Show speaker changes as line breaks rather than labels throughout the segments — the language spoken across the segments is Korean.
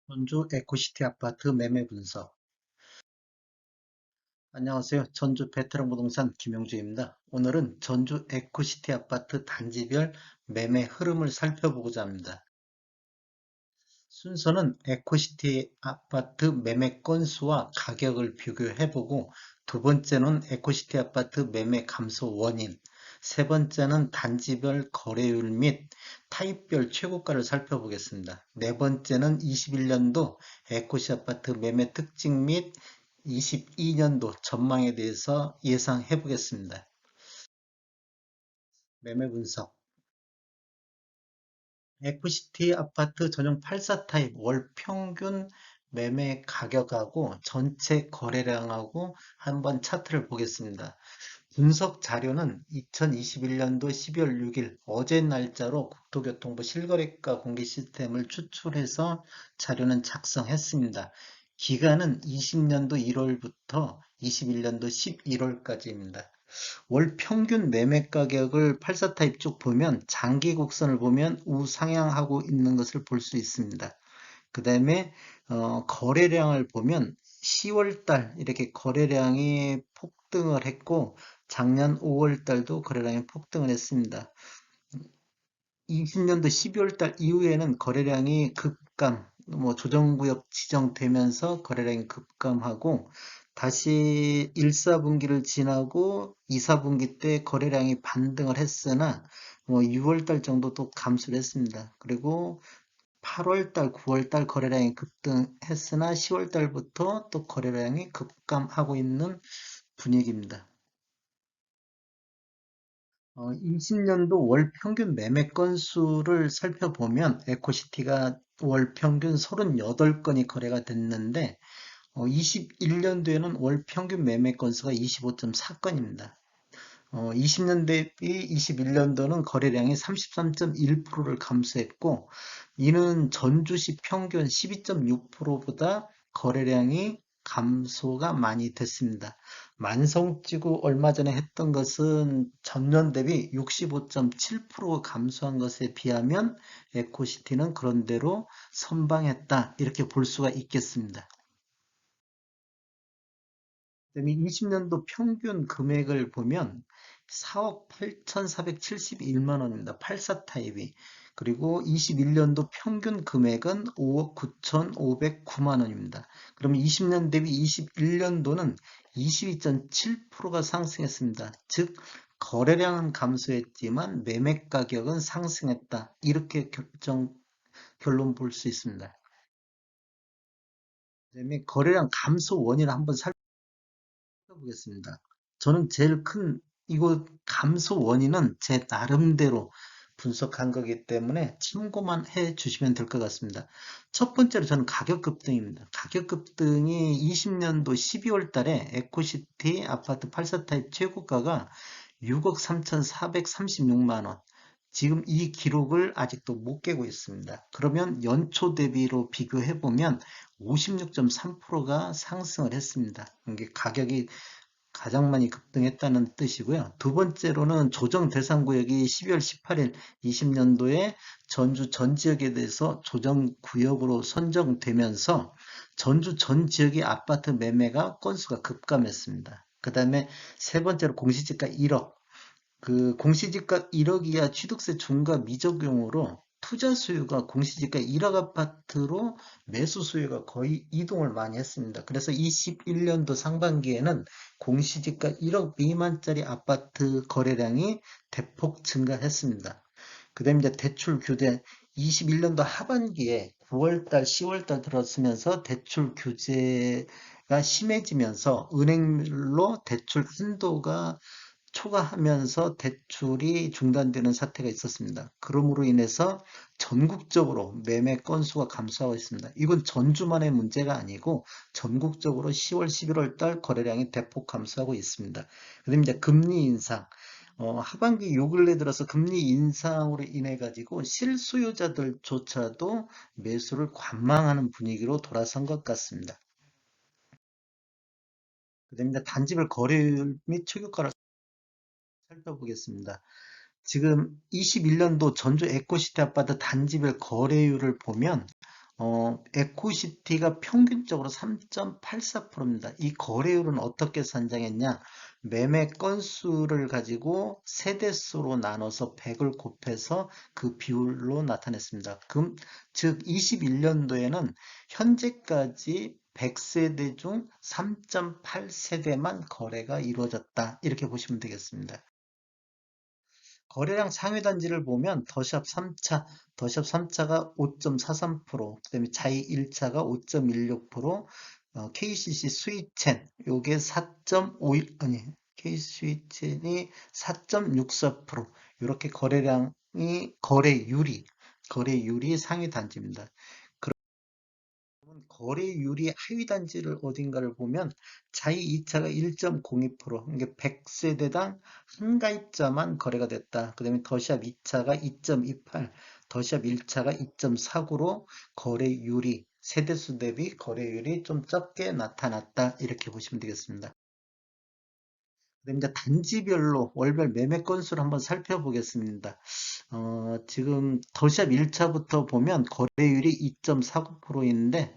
전주 에코시티 아파트 매매 분석. 안녕하세요. 전주 베테랑 부동산 김용주입니다. 오늘은 전주 에코시티 아파트 단지별 매매 흐름을 살펴보고자 합니다. 순서는 에코시티 아파트 매매 건수와 가격을 비교해보고, 두 번째는 에코시티 아파트 매매 감소 원인, 세 번째는 단지별 거래율 및 타입별 최고가를 살펴보겠습니다. 네 번째는 21년도 에코시 아파트 매매 특징 및 22년도 전망에 대해서 예상해 보겠습니다. 매매 분석. 에코시티 아파트 전용 84 타입 월 평균 매매 가격하고 전체 거래량하고 한번 차트를 보겠습니다. 분석 자료는 2021년도 12월 6일 어제 날짜로 국토교통부 실거래가 공개 시스템을 추출해서 자료는 작성했습니다. 기간은 20년도 1월부터 21년도 11월까지입니다. 월 평균 매매 가격을 84 타입 쭉 보면 장기 곡선을 보면 우상향하고 있는 것을 볼 수 있습니다. 그 다음에 거래량을 보면 10월 달 이렇게 거래량이 폭등을 했고, 작년 5월 달도 거래량이 폭등을 했습니다. 20년도 12월 달 이후에는 거래량이 급감, 조정구역 지정되면서 거래량이 급감하고, 다시 1, 4분기를 지나고 2, 4분기 때 거래량이 반등을 했으나 6월 달 정도 또 감소를 했습니다. 그리고 8월 달, 9월 달 거래량이 급등했으나 10월 달부터 또 거래량이 급감하고 있는 분위기입니다. 20년도 월 평균 매매 건수를 살펴보면 에코시티가 월 평균 38건이 거래가 됐는데, 21년도에는 월 평균 매매 건수가 25.4건입니다. 20년 대비 21년도는 거래량이 33.1%를 감소했고, 이는 전주시 평균 12.6%보다 거래량이 감소가 많이 됐습니다. 만성지구 얼마 전에 했던 것은 전년 대비 65.7% 감소한 것에 비하면 에코시티는 그런대로 선방했다, 이렇게 볼 수가 있겠습니다. 그다음에 20년도 평균 금액을 보면 4억 8,471만 원입니다. 84 타입이. 그리고 21년도 평균 금액은 5억 9,509만 원입니다. 그러면 20년 대비 21년도는 22.7%가 상승했습니다. 즉, 거래량은 감소했지만 매매 가격은 상승했다, 이렇게 결론 볼 수 있습니다. 그다음에 거래량 감소 원인을 한번 살펴보겠습니다. 저는 제일 큰 이거 감소 원인은 제 나름대로 분석한 거기 때문에 참고만 해 주시면 될 것 같습니다. 첫 번째로 저는 가격 급등입니다. 가격 급등이 20년도 12월 달에 에코시티 아파트 84 타입 최고가가 6억 3,436만 원. 지금 이 기록을 아직도 못 깨고 있습니다. 그러면 연초 대비로 비교해 보면 56.3%가 상승을 했습니다. 이게 가격이 가장 많이 급등했다는 뜻이고요. 두 번째로는 조정 대상 구역이 12월 18일 20년도에 전주 전 지역에 대해서 조정 구역으로 선정되면서 전주 전 지역의 아파트 매매가 건수가 급감했습니다. 그 다음에 세 번째로 공시지가 1억. 그 공시지가 1억 이하 취득세 중과 미적용으로 투자 수요가 공시지가 1억 아파트로 매수 수요가 거의 이동을 많이 했습니다. 그래서 21년도 상반기에는 공시지가 1억 미만짜리 아파트 거래량이 대폭 증가했습니다. 그다음에 이제 대출 규제, 21년도 하반기에 9월달, 10월달 들어서면서 대출 규제가 심해지면서 은행별로 대출 한도가 초과하면서 대출이 중단되는 사태가 있었습니다. 그러므로 인해서 전국적으로 매매 건수가 감소하고 있습니다. 이건 전주만의 문제가 아니고 전국적으로 10월, 11월 달 거래량이 대폭 감소하고 있습니다. 그다음에 이제 금리 인상. 하반기 요 근래 들어서 금리 인상으로 인해 가지고 실수요자들조차도 매수를 관망하는 분위기로 돌아선 것 같습니다. 그다음에 이제 단지별 거래율 및 최고가를 살펴보겠습니다. 지금 21년도 전주 에코시티 아파트 단지별 거래율을 보면 에코시티가 평균적으로 3.84%입니다. 이 거래율은 어떻게 산정했냐? 매매 건수를 가지고 세대수로 나눠서 100을 곱해서 그 비율로 나타냈습니다. 즉 21년도에는 현재까지 100세대 중 3.8세대만 거래가 이루어졌다. 이렇게 보시면 되겠습니다. 거래량 상위 단지를 보면 더샵 3차가 5.43%, 그다음에 자이 1차가 5.16%, KCC 스위첸 요게 4.51 아니 KCC 스위첸이 4.64% 이렇게 거래율이 상위 단지입니다. 거래율이 하위 단지를 어딘가를 보면 자이 2차가 1.02%, 이게 100세대당 한 가입자만 거래가 됐다. 그 다음에 더샵 2차가 2.28, 더샵 1차가 2.49로 거래율이 세대수 대비 거래율이 좀 적게 나타났다. 이렇게 보시면 되겠습니다. 그다음에 이제 단지별로 월별 매매 건수를 한번 살펴보겠습니다. 지금 더샵 1차부터 보면 거래율이 2.49%인데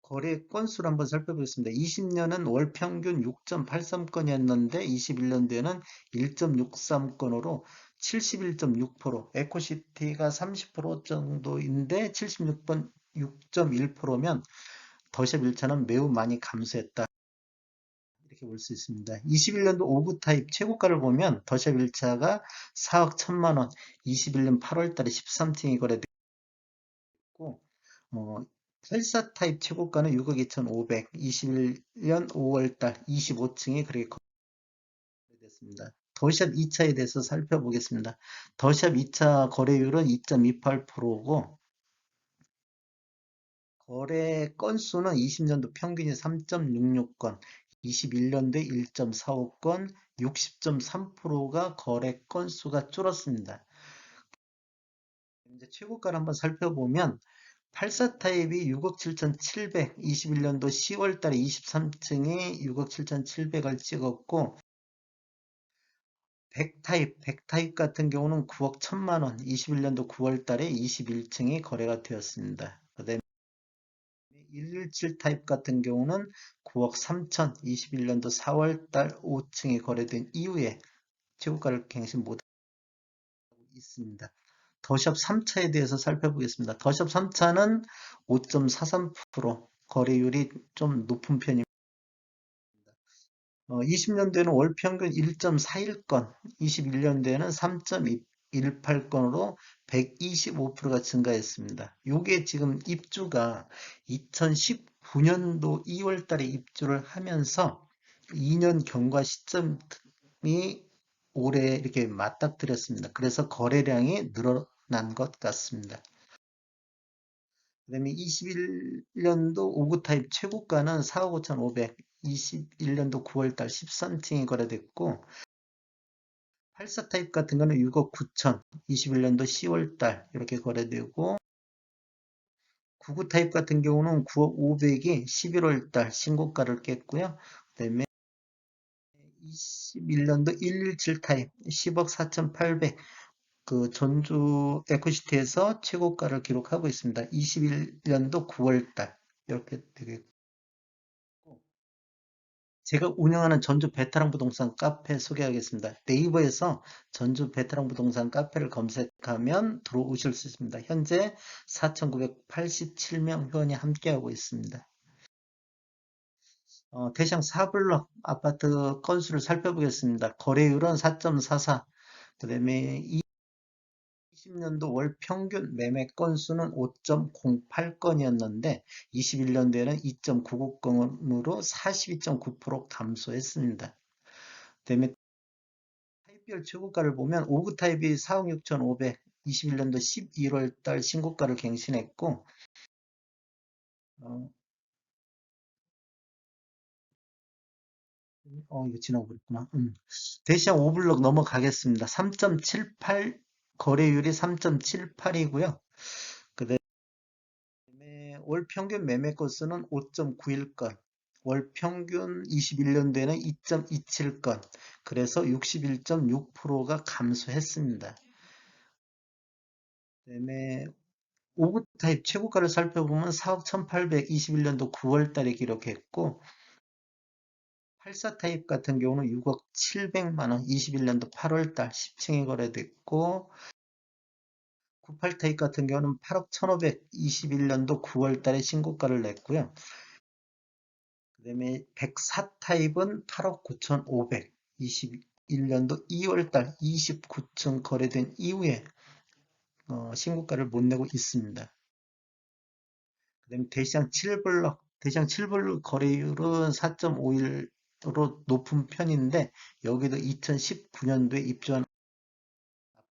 거래 건수를 한번 살펴보겠습니다. 20년은 월 평균 6.83건이었는데 21년도에는 1.63건으로 71.6%, 에코시티가 30% 정도인데 76번 6.1%면 더샵 1차는 매우 많이 감소했다. 이렇게 볼 수 있습니다. 21년도 5구 타입 최고가를 보면 더샵 1차가 4억 1천만 원, 21년 8월 달에 13층이 거래됐고 어, 84 타입 최고가는 6억 2,500, 21년 5월달 25층이 그렇게 거래됐습니다. 더샵 2차에 대해서 살펴보겠습니다. 더샵 2차 거래율은 2.28%고 거래 건수는 20년도 평균이 3.66건, 21년도에 1.45건, 60.3%가 거래 건수가 줄었습니다. 이제 최고가를 한번 살펴보면 84 타입이 6억 7,700, 21년도 10월 달에 23층에 6억 7,700을 찍었고 100 타입 같은 경우는 9억 1천만 원, 21년도 9월 달에 21층이 거래가 되었습니다. 그다음에 117 타입 같은 경우는 9억 3천, 21년도 4월 달 5층이 거래된 이후에 최고가를 갱신 못하고 있습니다. 더샵 3차에 대해서 살펴보겠습니다. 더샵 3차는 5.43% 거래율이 좀 높은 편입니다. 20년도에는 월 평균 1.41건, 21년도에는 3.18건으로 125%가 증가했습니다. 이게 지금 입주가 2019년도 2월 달에 입주를 하면서 2년 경과 시점이 올해 이렇게 맞닥뜨렸습니다. 그래서 거래량이 늘어난 것 같습니다. 그 다음에 21년도 5구 타입 최고가는 4억 5,500, 21년도 9월달 13층이 거래됐고 84 타입 같은 거는 6억 9천, 21년도 10월달 이렇게 거래되고 99 타입 같은 경우는 9억 500이 11월달 신고가를 깼고요. 그 다음에 21년도 117 타입 10억 4,800, 그 전주 에코시티에서 최고가를 기록하고 있습니다. 21년도 9월달 이렇게 되겠고 제가 운영하는 전주 베테랑 부동산 카페 소개하겠습니다. 네이버에서 전주 베테랑 부동산 카페를 검색하면 들어오실 수 있습니다. 현재 4,987명 회원이 함께하고 있습니다. 대상 4블럭 아파트 건수를 살펴보겠습니다. 거래율은 4.44, 그 다음에 20년도 월 평균 매매 건수는 5.08건이었는데 21년도에는 2.99건으로 42.9% 감소했습니다. 그다음에 타입별 최고가를 보면 5구 타입이 4억 6,500, 21년도 11월 달 신고가를 갱신했고 어, 이거 지나고 그랬구나. 대시양 5블럭 넘어가겠습니다. 3.78 거래율이 3.78이고요. 월 평균 매매 건수는 5.91건, 월 평균 21년도에는 2.27건, 그래서 61.6%가 감소했습니다. 그다음에 5구 타입 최고가를 살펴보면 4억 1821년도 9월 달에 기록했고, 84 타입 같은 경우는 6억 700만 원, 21년도 8월 달 10층에 거래됐고, 98 타입 같은 경우는 8억 1521년도 9월 달에 신고가를 냈고요. 그 다음에 104 타입은 8억 9,500, 21년도 2월 달 29층 거래된 이후에 신고가를 못 내고 있습니다. 그다음에 대시장 7블럭 거래율은 4.51로 높은 편인데 여기도 2019년도에 입주한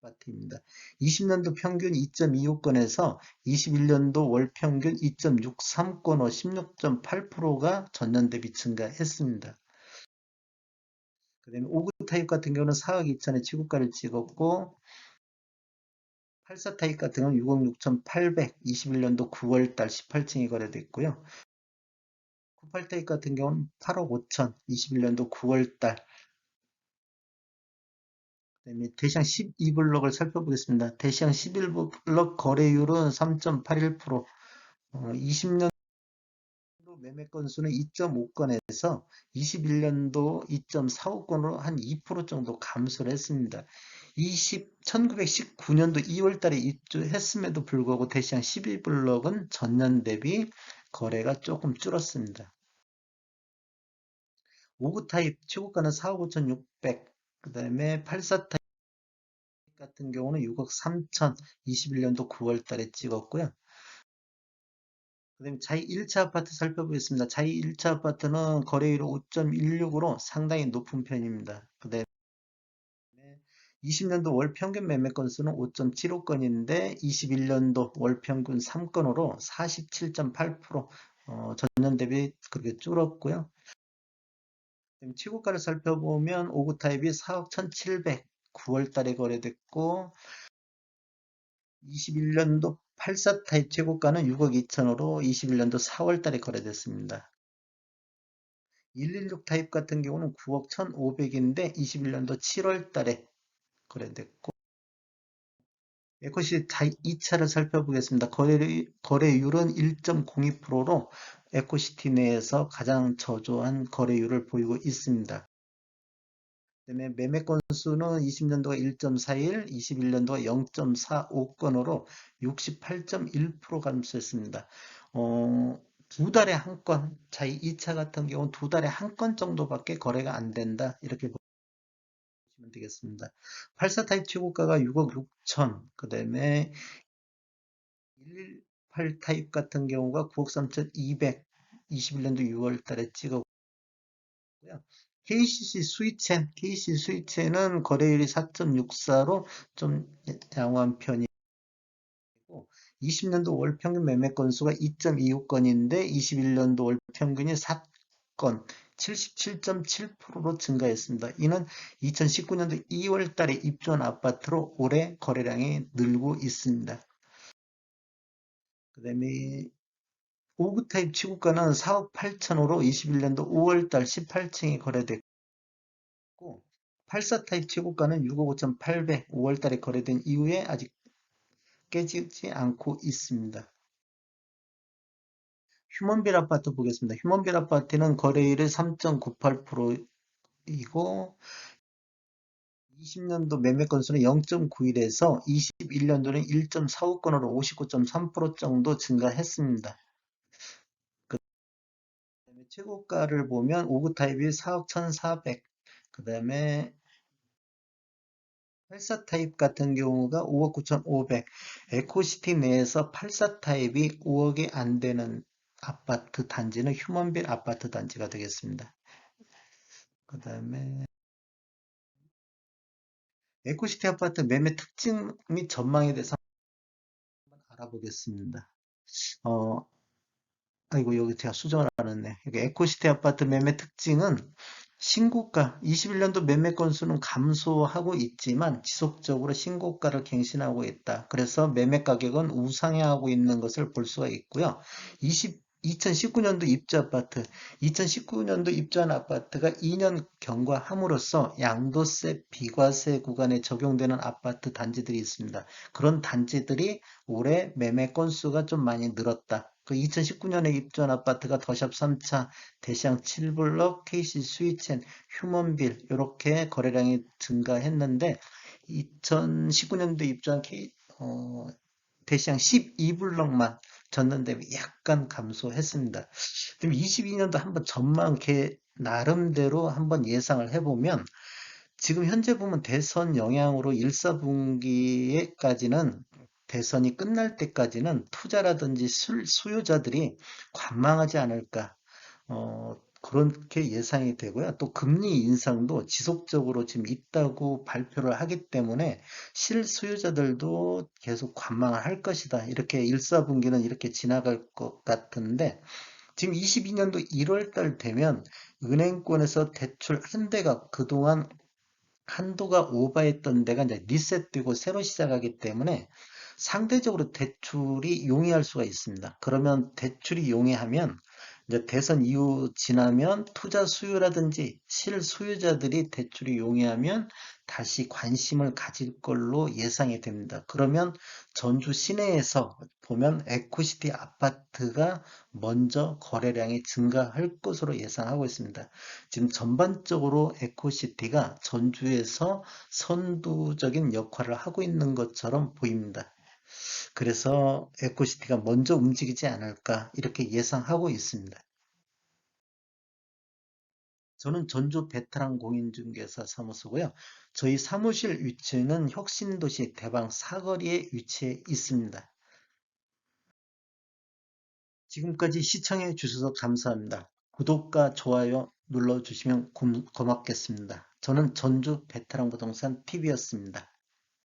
아파트입니다. 20년도 평균 2.25건에서 21년도 월 평균 2.63건으로 16.8%가 전년 대비 증가했습니다. 그다음에 5구 타입 같은 경우는 4억 2천에 최고가를 찍었고, 84 타입 같은 경우는 6억 6,800, 21년도 9월 달 18층이 거래됐고요. 98 타입 같은 경우는 8억 5천, 21년도 9월 달. 그다음에 대시양 12블럭을 살펴보겠습니다. 대시양 11블럭 거래율은 3.81%, 20년도 매매 건수는 2.5건에서 21년도 2.45건으로 한 2% 정도 감소를 했습니다. 1919년도 2월 달에 입주했음에도 불구하고 대시양 12블럭은 전년 대비 거래가 조금 줄었습니다. 5구 타입 최고가는 4억 5,600, 그 다음에 84 타입 같은 경우는 6억 3천, 21년도 9월 달에 찍었고요. 그 다음에 자이 1차 아파트 살펴보겠습니다. 자이 1차 아파트는 거래율 5.16으로 상당히 높은 편입니다. 그 다음에 20년도 월 평균 매매 건수는 5.75건인데 21년도 월 평균 3건으로 47.8%, 전년 대비 그렇게 줄었고요. 최고가를 살펴보면 5구 타입이 4억 1,700, 9월 달에 거래됐고, 21년도 84 타입 최고가는 6억 2천으로 21년도 4월 달에 거래됐습니다. 116 타입 같은 경우는 9억 1,500인데 21년도 7월 달에 거래됐고, 에코시 2차를 살펴보겠습니다. 거래율은 1.02%로 에코시티 내에서 가장 저조한 거래율을 보이고 있습니다. 그다음에 매매 건수는 20년도가 1.41, 21년도가 0.45건으로 68.1% 감소했습니다. 두 달에 한 건, 자, 2차 같은 경우는 두 달에 한 건 정도밖에 거래가 안 된다. 이렇게 보시면 되겠습니다. 84 타입 최고가가 6억 6천, 그 다음에 118 타입 같은 경우가 9억 3,200, 21년도 6월 달에 찍었고요. KCC 스위첸은 거래율이 4.64로 좀 양호한 편이고, 20년도 월 평균 매매 건수가 2.25건인데 21년도 월 평균이 4건, 77.7%로 증가했습니다. 이는 2019년도 2월 달에 입주한 아파트로 올해 거래량이 늘고 있습니다. 그 다음에 5구 타입 취구가는 4억 8천으로 21년도 5월 달 18층이 거래됐고, 84 타입 취구가는 6억 5,800, 5월 달에 거래된 이후에 아직 깨지지 않고 있습니다. 휴먼빌 아파트 보겠습니다. 휴먼빌 아파트는 거래율이 3.98%이고 20년도 매매 건수는 0.91에서 21년도는 1.45건으로 59.3% 정도 증가했습니다. 그다음에 최고가를 보면 5구 타입이 4억 1,400, 그 다음에 84 타입 같은 경우가 5억 9,500, 에코시티 내에서 84 타입이 5억이 안 되는 아파트 단지는 휴먼빌 아파트 단지가 되겠습니다. 그 다음에 에코시티 아파트 매매 특징 및 전망에 대해서 한번 알아보겠습니다. 어, 아이고, 여기 제가 수정을 안 했네. 여기 에코시티 아파트 매매 특징은 신고가, 21년도 매매 건수는 감소하고 있지만 지속적으로 신고가를 갱신하고 있다. 그래서 매매 가격은 우상향하고 있는 것을 볼 수가 있고요. 2019년도 입주 아파트, 2019년도 입주한 아파트가 2년 경과함으로써 양도세 비과세 구간에 적용되는 아파트 단지들이 있습니다. 그런 단지들이 올해 매매 건수가 좀 많이 늘었다. 그 2019년에 입주한 아파트가 더샵 3차, 대시양 7블럭, KC 스위첸, 휴먼빌 이렇게 거래량이 증가했는데 2019년도 입주한 대시양 12블럭만 전년 대비 약간 감소했습니다. 그럼 22년도 한번 전망 나름대로 한번 예상을 해보면 지금 현재 보면 대선 영향으로 1, 4분기에까지는 대선이 끝날 때까지는 투자라든지 수요자들이 관망하지 않을까. 그렇게 예상이 되고요. 또 금리 인상도 지속적으로 지금 있다고 발표를 하기 때문에 실수요자들도 계속 관망을 할 것이다. 이렇게 1, 4분기는 이렇게 지나갈 것 같은데 지금 22년도 1월 달 되면 은행권에서 대출 한대가 그동안 한도가 오버했던 데가 이제 리셋되고 새로 시작하기 때문에 상대적으로 대출이 용이할 수가 있습니다. 그러면 대출이 용이하면 이제 대선 이후 지나면 투자 수요라든지 실수요자들이 대출이 용이하면 다시 관심을 가질 걸로 예상이 됩니다. 그러면 전주 시내에서 보면 에코시티 아파트가 먼저 거래량이 증가할 것으로 예상하고 있습니다. 지금 전반적으로 에코시티가 전주에서 선두적인 역할을 하고 있는 것처럼 보입니다. 그래서 에코시티가 먼저 움직이지 않을까 이렇게 예상하고 있습니다. 저는 전주 베테랑 공인중개사 사무소고요. 저희 사무실 위치는 혁신도시 대방 사거리에 위치해 있습니다. 지금까지 시청해 주셔서 감사합니다. 구독과 좋아요 눌러주시면 고맙겠습니다. 저는 전주 베테랑 부동산 TV였습니다.